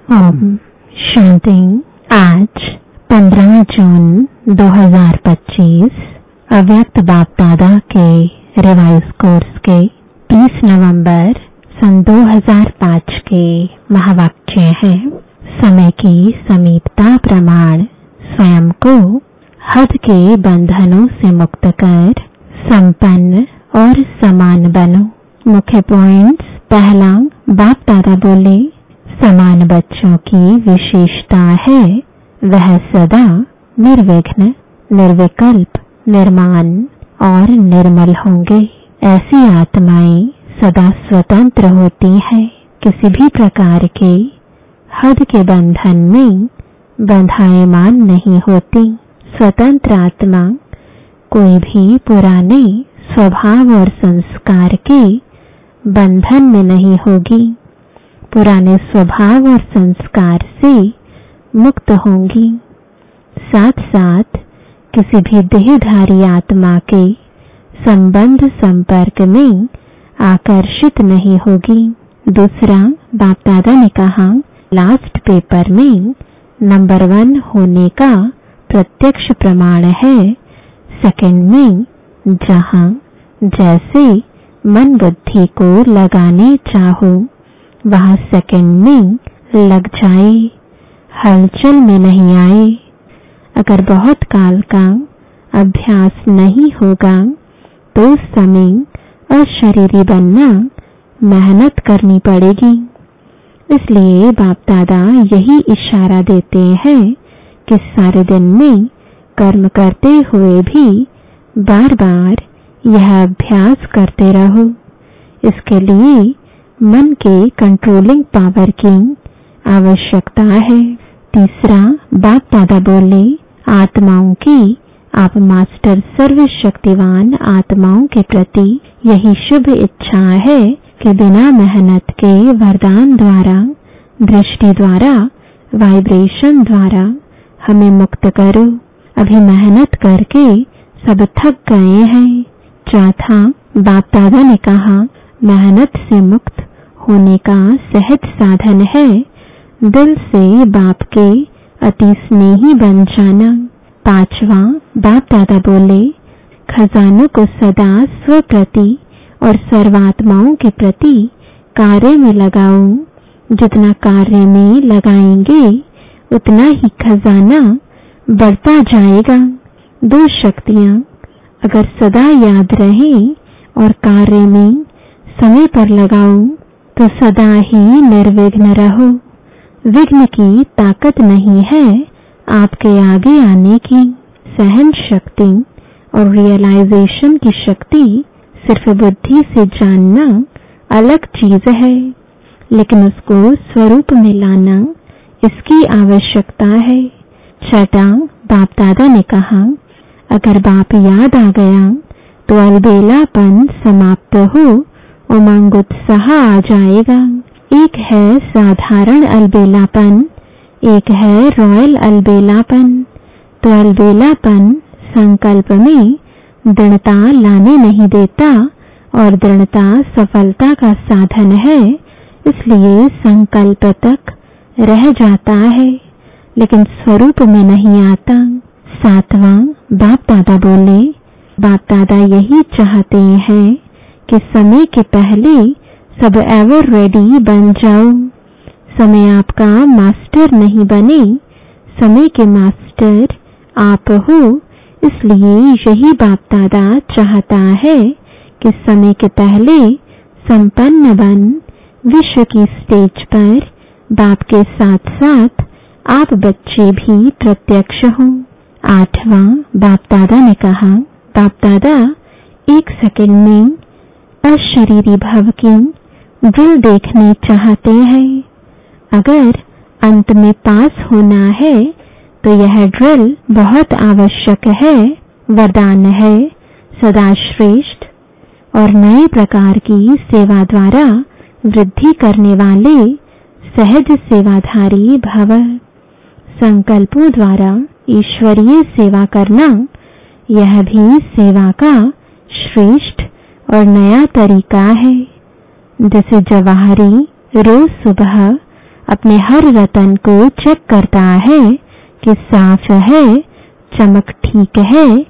ओम शांति। आज 15 जून 2025 अव्यक्त बाप दादा के रिवाइज कोर्स के 30 नवंबर सन 2005 के महावाक्य है। समय की समीपता प्रमाण स्वयं को हद के बंधनों से मुक्त कर संपन्न और समान बनो। मुख्य पॉइंट्स। पहला, बाप दादा बोले समान बच्चों की विशेषता है वह सदा निर्विघ्न, निर्विकल्प, निर्माण और निर्मल होंगे। ऐसी आत्माएं सदा स्वतंत्र होती हैं, किसी भी प्रकार के हद के बंधन में बंधायमान नहीं होती। स्वतंत्र आत्मा कोई भी पुराने स्वभाव और संस्कार के बंधन में नहीं होगी, पुराने स्वभाव और संस्कार से मुक्त होंगी। साथ साथ किसी भी देहधारी आत्मा के संबंध संपर्क में आकर्षित नहीं होगी। दूसरा, बाप दादा ने कहा लास्ट पेपर में नंबर 1 होने का प्रत्यक्ष प्रमाण है। सेकंड में जहां जैसे मन बुद्धि को लगाने चाहो वहां सेकंड में लग जाए, हलचल में नहीं आए। अगर बहुत काल का अभ्यास नहीं होगा तो समय अशरीरी बनना मेहनत करनी पड़ेगी। इसलिए बाप दादा यही इशारा देते हैं कि सारे दिन में कर्म करते हुए भी बार बार यह अभ्यास करते रहो। इसके लिए मन के कंट्रोलिंग पावर की आवश्यकता है। तीसरा, बाप दादा बोले आत्माओं की आप मास्टर सर्वशक्तिवान आत्माओं के प्रति यही शुभ इच्छा है कि बिना मेहनत के वरदान द्वारा, दृष्टि द्वारा, वाइब्रेशन द्वारा हमें मुक्त करो। अभी मेहनत करके सब थक गए हैं। चौथा, बाप दादा ने कहा मेहनत से मुक्त होने का सहज साधन है दिल से बाप के अति स्नेही बन जाना। पांचवा, बाप दादा बोले खजानों को सदा स्वप्रति और सर्वात्माओं के प्रति कार्य में लगाओ। जितना कार्य में लगाएंगे उतना ही खजाना बढ़ता जाएगा। 2 शक्तियां अगर सदा याद रहे और कार्य में समय पर लगाओ तो सदा ही निर्विघ्न रहो। विघ्न की ताकत नहीं है आपके आगे आने की। सहन शक्ति और रियलाइजेशन की शक्ति सिर्फ बुद्धि से जानना अलग चीज है, लेकिन उसको स्वरूप में लाना इसकी आवश्यकता है। छठा, बाप दादा ने कहा अगर बाप याद आ गया तो अलबेलापन समाप्त हो, उमंग उत्साह आ जाएगा। एक है साधारण अलबेलापन, एक है रॉयल अलबेलापन। तो अलबेलापन संकल्प में दृढ़ता लाने नहीं देता और दृढ़ता सफलता का साधन है, इसलिए संकल्प तक रह जाता है लेकिन स्वरूप में नहीं आता। सातवां, बाप दादा बोले बाप दादा यही चाहते हैं कि समय के पहले सब एवर रेडी बन जाओ। समय आपका मास्टर नहीं बने, समय के मास्टर आप हो। इसलिए यही बाप दादा चाहता है कि समय के पहले संपन्न बन विश्व की स्टेज पर बाप के साथ साथ आप बच्चे भी प्रत्यक्ष हों। आठवां, बाप दादा ने कहा बाप दादा 1 सेकंड में अशरीरी भव की ड्रिल देखने चाहते हैं। अगर अंत में पास होना है तो यह ड्रिल बहुत आवश्यक है, वरदान है, सदा श्रेष्ठ और नए प्रकार की सेवा द्वारा वृद्धि करने वाले सहज सेवाधारी भव। संकल्पों द्वारा ईश्वरीय सेवा करना यह भी सेवा का श्रेष्ठ और नया तरीका है। जैसे जवाहरी रोज सुबह अपने हर रतन को चेक करता है कि साफ है, चमक ठीक है,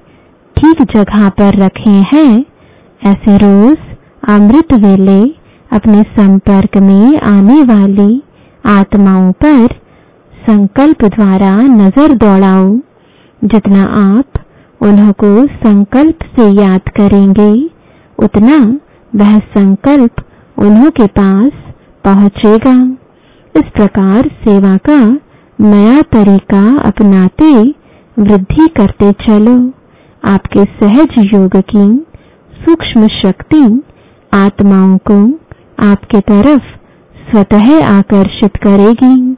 ठीक जगह पर रखे हैं। ऐसे रोज अमृत वेले अपने संपर्क में आने वाली आत्माओं पर संकल्प द्वारा नजर दौड़ाओ। जितना आप उन्हों को संकल्प से याद करेंगे, उतना वह संकल्प उन्हों के पास पहुंचेगा। इस प्रकार सेवा का नया तरीका अपनाते वृद्धि करते चलो। आपके सहज योग की सूक्ष्म शक्ति आत्माओं को आपके तरफ स्वतः आकर्षित करेगी।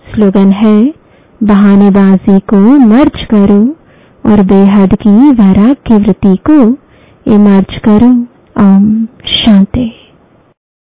स्लोगन है, बहानेबाजी को मर्ज करो और बेहद की वैराग्य वृत्ति को इमर्ज करो। ओम शांति।